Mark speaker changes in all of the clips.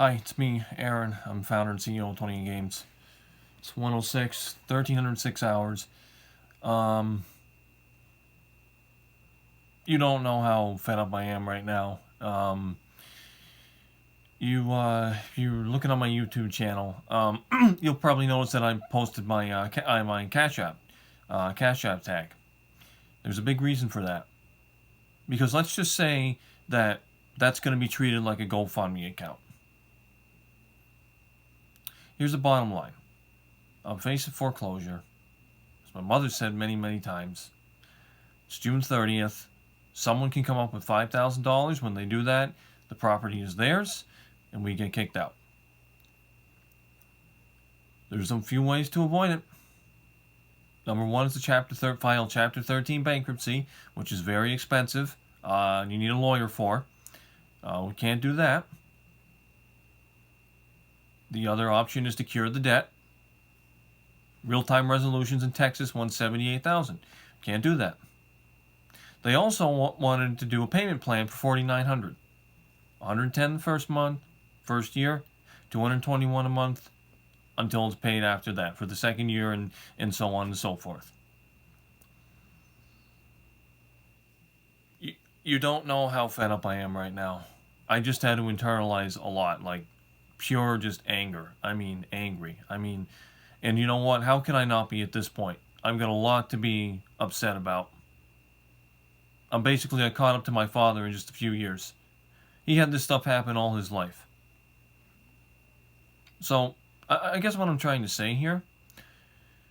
Speaker 1: Hi, it's me, Aaron. I'm founder and CEO of 28 Games. It's 106, 1,306 hours. Um, you don't know how fed up I am right now. If you're looking on my YouTube channel, you'll probably notice that I posted my Cash App tag. There's a big reason for that. Because let's just say that that's going to be treated like a GoFundMe account. Here's the bottom line. I'm facing foreclosure. As my mother said many, many times, it's June 30th. Someone can come up with $5,000. When they do that, the property is theirs, and we get kicked out. There's a few ways to avoid it. Number one is to file Chapter 13 bankruptcy, which is very expensive. You need a lawyer for. We can't do that. The other option is to cure the debt. Real-time resolutions in Texas, $178,000. Can't do that. They also wanted to do a payment plan for $4,900. $110 the first year, $221 a month until it's paid after that for the second year, and so on and so forth. You don't know how fed up I am right now. I just had to internalize a lot, like pure just anger. I mean, angry. And you know what? How can I not be at this point? I've got a lot to be upset about. I caught up to my father in just a few years. He had this stuff happen all his life. So, I guess what I'm trying to say here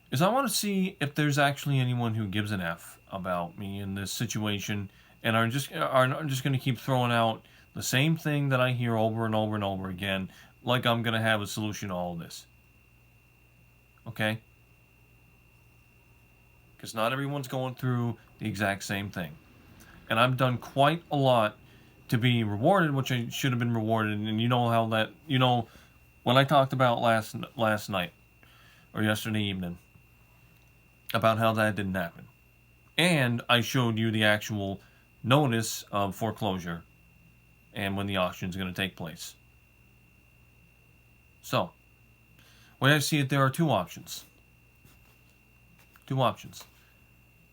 Speaker 1: is I want to see if there's actually anyone who gives an F about me in this situation and are just going to keep throwing out the same thing that I hear over and over and over again, like I'm going to have a solution to all of this. Okay? Because not everyone's going through the exact same thing. And I've done quite a lot to be rewarded, which I should have been rewarded. And you know how that, when I talked about last night or yesterday evening about how that didn't happen. And I showed you the actual notice of foreclosure and when the auction is going to take place. So, when I see it, there are two options.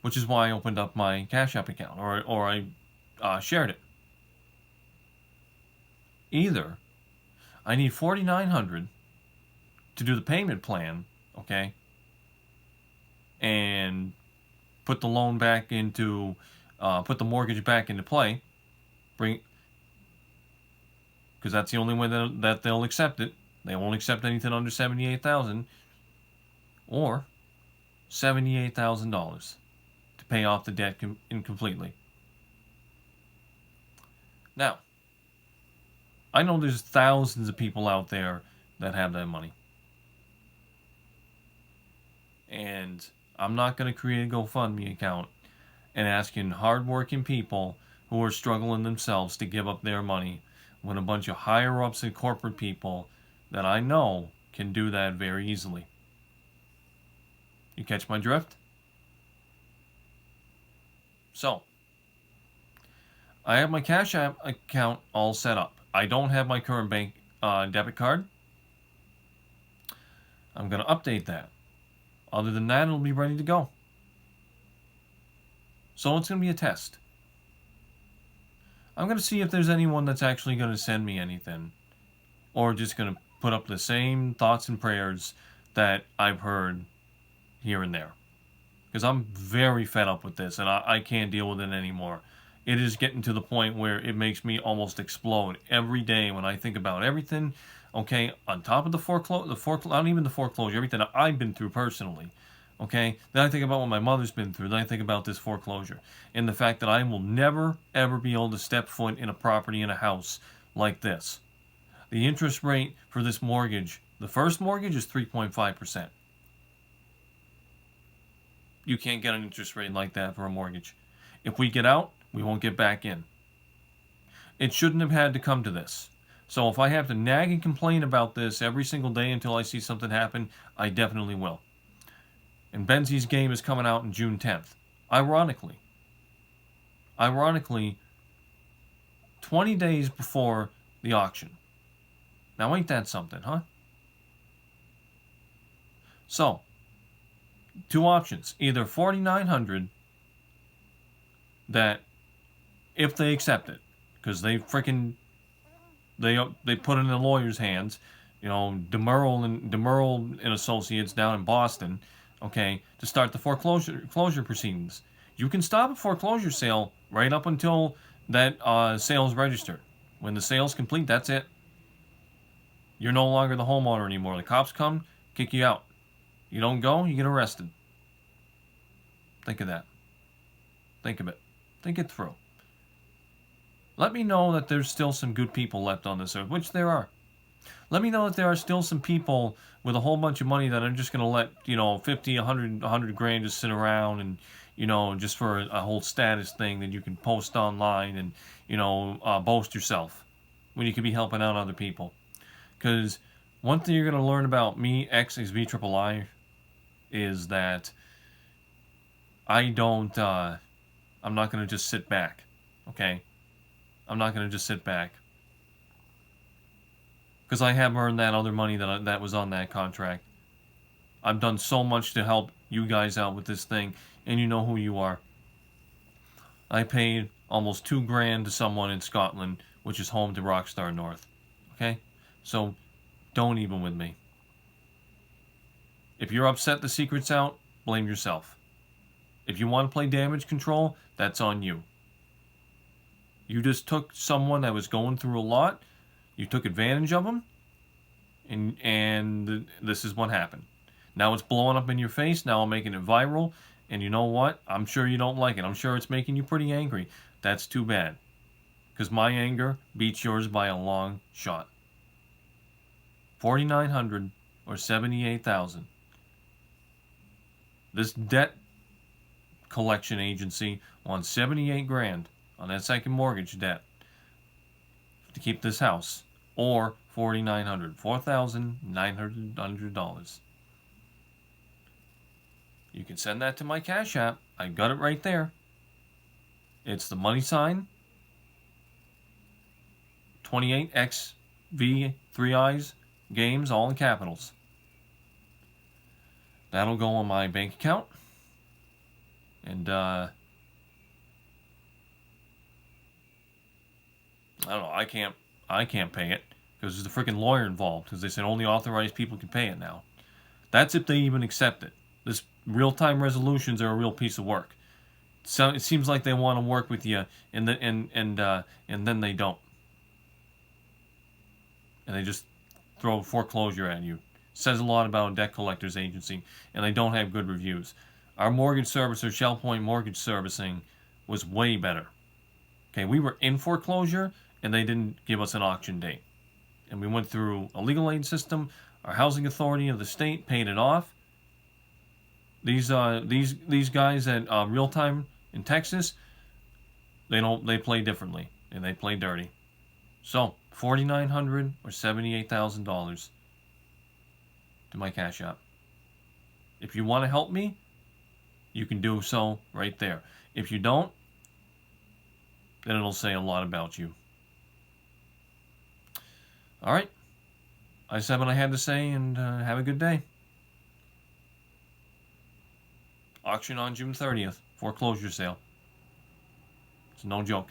Speaker 1: Which is why I opened up my Cash App account, or I shared it. Either I need $4,900 to do the payment plan, okay, and put the loan back into, put the mortgage back into play, because that's the only way that they'll accept it. They won't accept anything under $78,000, or $78,000 to pay off the debt completely. Now, I know there's thousands of people out there that have that money. And I'm not going to create a GoFundMe account and asking hardworking people who are struggling themselves to give up their money when a bunch of higher-ups and corporate people that I know can do that very easily. You catch my drift? So, I have my Cash App account all set up. I don't have my current bank debit card. I'm going to update that. Other than that, it'll be ready to go. So it's going to be a test. I'm going to see if there's anyone that's actually going to send me anything, or just going to put up the same thoughts and prayers that I've heard here and there. Because I'm very fed up with this, and I can't deal with it anymore. It is getting to the point where it makes me almost explode every day when I think about everything, okay, on top of not even the foreclosure, everything I've been through personally, okay? Then I think about what my mother's been through. Then I think about this foreclosure and the fact that I will never, ever be able to step foot in a property, in a house like this. The interest rate for this mortgage, the first mortgage, is 3.5%. You can't get an interest rate like that for a mortgage. If we get out, we won't get back in. It shouldn't have had to come to this. So if I have to nag and complain about this every single day until I see something happen, I definitely will. And Benzie's game is coming out on June 10th. Ironically, 20 days before the auction. Now ain't that something, huh? So, two options. Either 4,900 that if they accept it, because they freaking they put it in the lawyer's hands, you know, Demurl and Associates down in Boston, okay, to start the foreclosure proceedings. You can stop a foreclosure sale right up until that sale is registered. When the sale's complete, that's it. You're no longer the homeowner anymore. The cops come, kick you out. You don't go, you get arrested. Think of that. Think of it. Think it through. Let me know that there's still some good people left on this earth, which there are. Let me know that there are still some people with a whole bunch of money that are just going to let, 50, 100 grand just sit around and, just for a whole status thing that you can post online and, boast yourself when you could be helping out other people. Because one thing you're going to learn about me, XXVIII, is that I'm not going to just sit back, okay? I'm not going to just sit back. Because I have earned that other money that was on that contract. I've done so much to help you guys out with this thing, and you know who you are. I paid almost $2,000 to someone in Scotland, which is home to Rockstar North. Okay? So, don't even with me. If you're upset the secret's out, blame yourself. If you want to play damage control, that's on you. You just took someone that was going through a lot, you took advantage of them, and this is what happened. Now it's blowing up in your face, now I'm making it viral, and you know what? I'm sure you don't like it. I'm sure it's making you pretty angry. That's too bad. Because my anger beats yours by a long shot. 4,900 or 78,000. This debt collection agency wants 78 grand on that second mortgage debt to keep this house, or $4,900. You can send that to my Cash App. I got it right there. It's the money sign 28XV3Is games, all in capitals. That'll go on my bank account. And I don't know, I can't pay it because there's a freaking lawyer involved, because they said only authorized people can pay it now. That's if they even accept it. This real-time resolutions are a real piece of work. So it seems like they want to work with you, and then they don't, and they just throw foreclosure at you. Says a lot about a debt collectors agency, and they don't have good reviews. Our mortgage servicer, Shell Point Mortgage Servicing, was way better. Okay, we were in foreclosure, and they didn't give us an auction date. And we went through a legal aid system. Our housing authority of the state paid it off. These guys at Real Time in Texas, they play differently, and they play dirty. So $4,900 or $78,000 to my Cash App. If you want to help me, you can do so right there. If you don't, then it'll say a lot about you. All right. I said what I had to say, and have a good day. Auction on June 30th. Foreclosure sale. It's no joke.